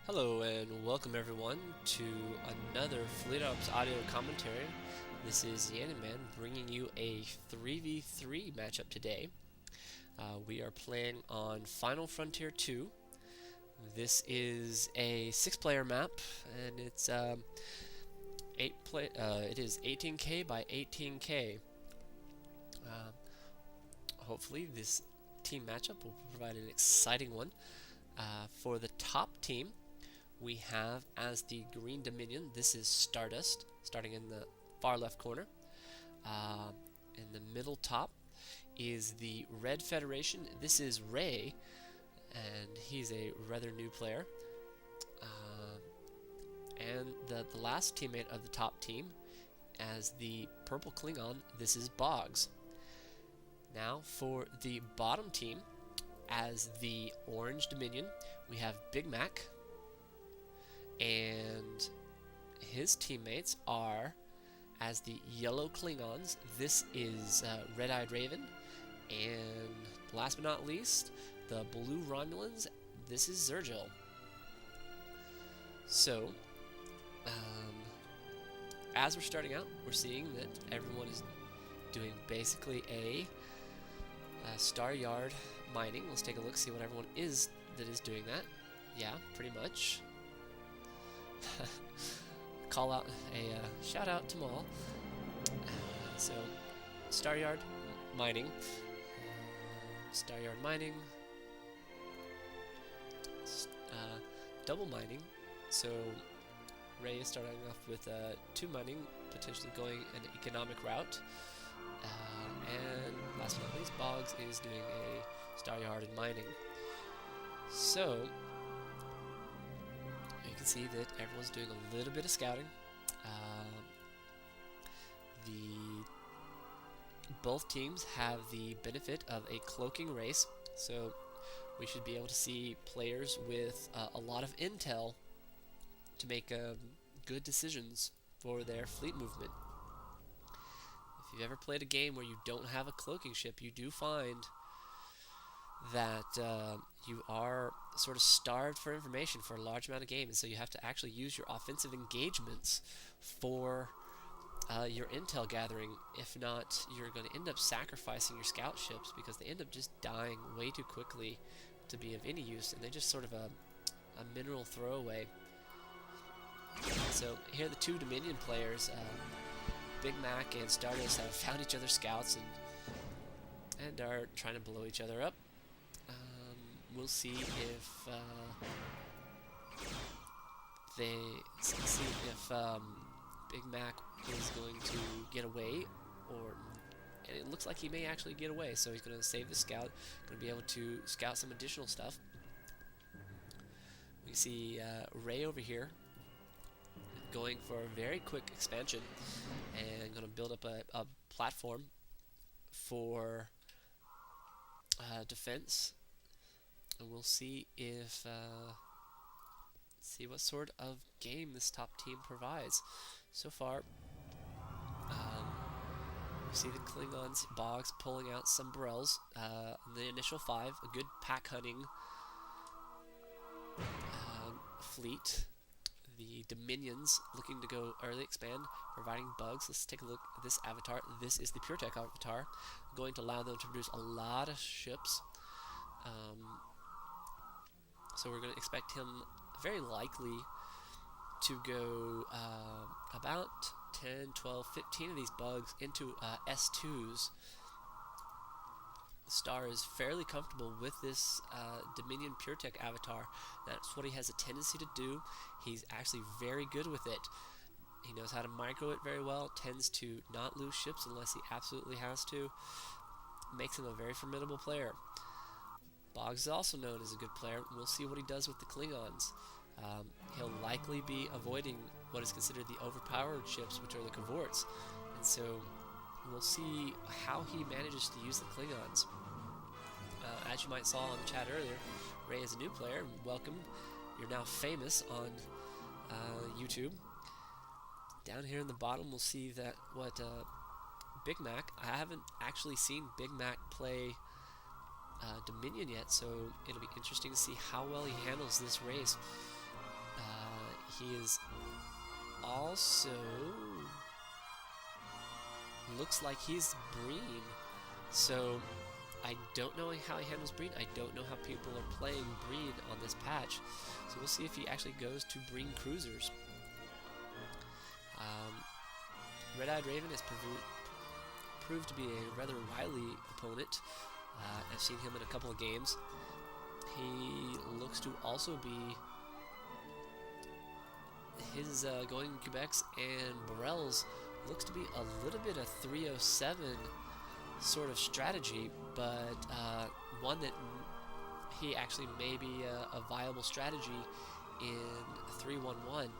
Hello and welcome everyone to another Fleet Ops audio commentary. This is the Man bringing you a 3v3 matchup today. We are playing on Final Frontier 2. This is a 6-player map, and it's it is 18k by 18k. Hopefully this team matchup will provide an exciting one. For the top team, we have as the Green Dominion, this is Stardust, starting in the far left corner. In the middle top is the Red Federation. This is Ray, and he's a rather new player. And the last teammate of the top team, as the Purple Klingon, this is Boggs. Now for the bottom team, as the Orange Dominion, we have Big Mac, and his teammates are, as the Yellow Klingons, this is Red-Eyed Raven, and last but not least, the Blue Romulans, this is Zergil. So, as we're starting out, we're seeing that everyone is doing basically a Star Yard mining. Let's take a look, see what everyone is that is doing that. Yeah, pretty much. Call out a shout out to Maul. So, Star Yard mining. Star Yard mining. Double mining. So, Ray is starting off with 2 mining, potentially going an economic route. And last but not least, Boggs is doing a Star Yard and mining. So, you can see that everyone's doing a little bit of scouting. Both teams have the benefit of a cloaking race, so we should be able to see players with a lot of intel to make good decisions for their fleet movement. If you've ever played a game where you don't have a cloaking ship, you do find that you are sort of starved for information for a large amount of game, and so you have to actually use your offensive engagements for your intel gathering. If not, you're going to end up sacrificing your scout ships because they end up just dying way too quickly to be of any use, and they're just sort of a mineral throwaway. So here the 2 Dominion players, Big Mac and Stardust, have found each other's scouts and are trying to blow each other up. We'll see if Big Mac is going to get away, and it looks like he may actually get away. So he's going to save the scout, going to be able to scout some additional stuff. We see Ray over here going for a very quick expansion and going to build up a platform for defense. And we'll see if see what sort of game this top team provides. So far, we see the Klingons, Boggs, pulling out some Burrells. The initial 5, a good pack hunting fleet. The Dominions looking to go early expand, providing bugs. Let's take a look at this avatar. This is the PureTech avatar, going to allow them to produce a lot of ships. So we're going to expect him very likely to go about 10, 12, 15 of these bugs into S2s. Star is fairly comfortable with this Dominion PureTech avatar. That's what he has a tendency to do. He's actually very good with it. He knows how to micro it very well, tends to not lose ships unless he absolutely has to. Makes him a very formidable player. Boggs is also known as a good player. We'll see what he does with the Klingons. He'll likely be avoiding what is considered the overpowered ships, which are the Cavorts. And so we'll see how he manages to use the Klingons. As you might saw in the chat earlier, Ray is a new player. Welcome. You're now famous on YouTube. Down here in the bottom, we'll see that what Big Mac. I haven't actually seen Big Mac play Dominion yet, so it'll be interesting to see how well he handles this race. He is also looks like he's Breen. So I don't know how he handles Breen. I don't know how people are playing Breen on this patch. So we'll see if he actually goes to Breen Cruisers. Red-Eyed Raven has proved to be a rather wily opponent. I've seen him in a couple of games. He looks to also be his going Quebecs and Borels looks to be a little bit of 307 sort of strategy, but one that he actually may be a viable strategy in 311.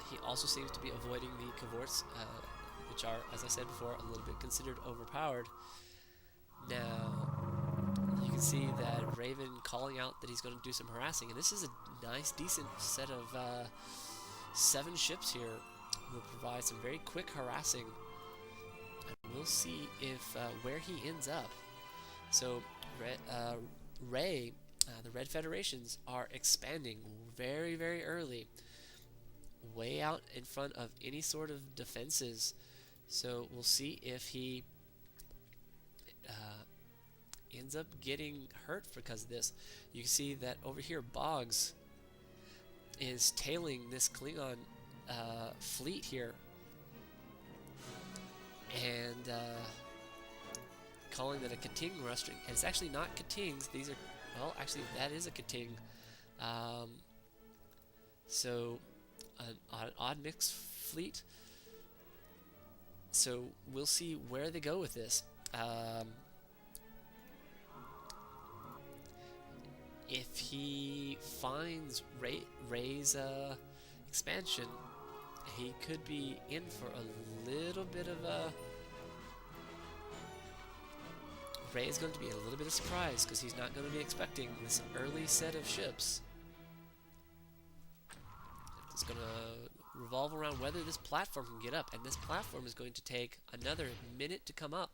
He also seems to be avoiding the cavorts, which are, as I said before, a little bit considered overpowered. Now, you can see that Raven calling out that he's going to do some harassing, and this is a nice, decent set of 7 ships here. Will provide some very quick harassing, and we'll see if where he ends up. So, the Red Federations are expanding very, very early, way out in front of any sort of defenses. So we'll see if he ends up getting hurt because of this. You can see that over here Boggs is tailing this Klingon fleet here and calling that a Kating rustering. And it's actually not Katings. These are, well, actually that is a Kating. So an odd mix fleet. So we'll see where they go with this. If he finds Ray's expansion, he could be in for a little bit of a... Ray is going to be a little bit of surprise because he's not going to be expecting this early set of ships. It's going to revolve around whether this platform can get up, and this platform is going to take another minute to come up.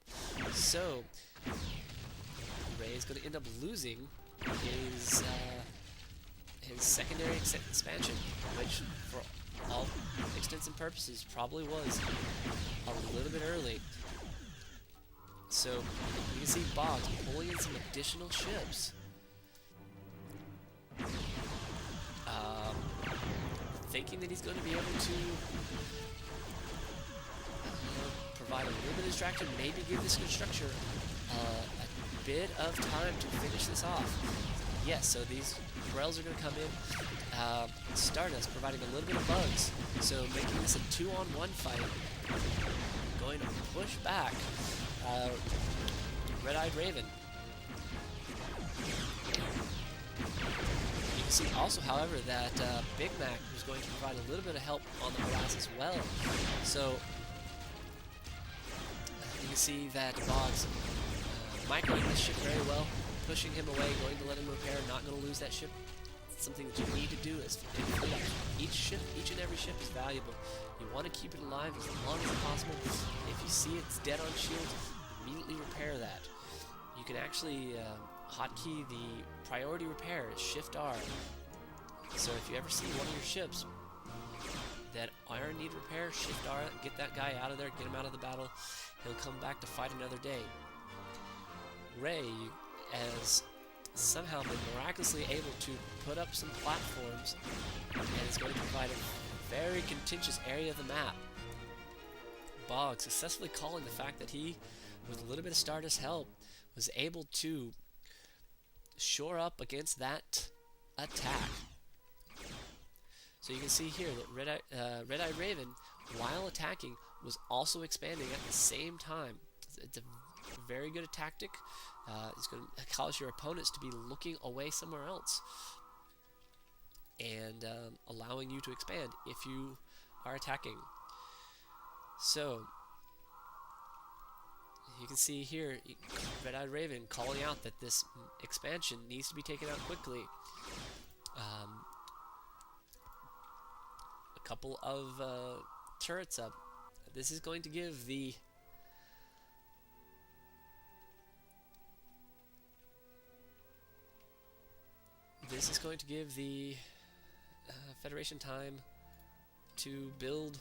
So Ray is going to end up losing his secondary expansion, which for all extents and purposes probably was a little bit early. So you can see Boggs pulling in some additional ships. Thinking that he's going to be able to provide a little bit of distraction, maybe give this constructor a bit of time to finish this off. Yes, so these Borels are going to come in. Stardust providing a little bit of bugs, so making this a 2-on-1 fight. Going to push back Red-Eyed Raven. You can see also, however, that Big Mac was going to provide a little bit of help on the harass as well. So you can see that Boggs microing this ship very well, pushing him away, going to let him repair, not going to lose that ship. It's something that you need to do is each and every ship is valuable. You want to keep it alive as long as possible. If you see it's dead on shield, immediately repair that. You can actually hotkey the priority repair, Shift R. So if you ever see one of your ships that iron need repair, Shift R, get that guy out of there, get him out of the battle. He'll come back to fight another day. Ray has somehow been miraculously able to put up some platforms and is going to provide a very contentious area of the map. Boggs successfully calling the fact that he, with a little bit of Stardust help, was able to shore up against that attack. So you can see here that Red-Eyed Raven, while attacking, was also expanding at the same time. It's a very good tactic. It's going to cause your opponents to be looking away somewhere else and allowing you to expand if you are attacking. So you can see here Red-Eyed Raven calling out that this expansion needs to be taken out quickly. A couple of turrets up. This is going to give the Federation time to build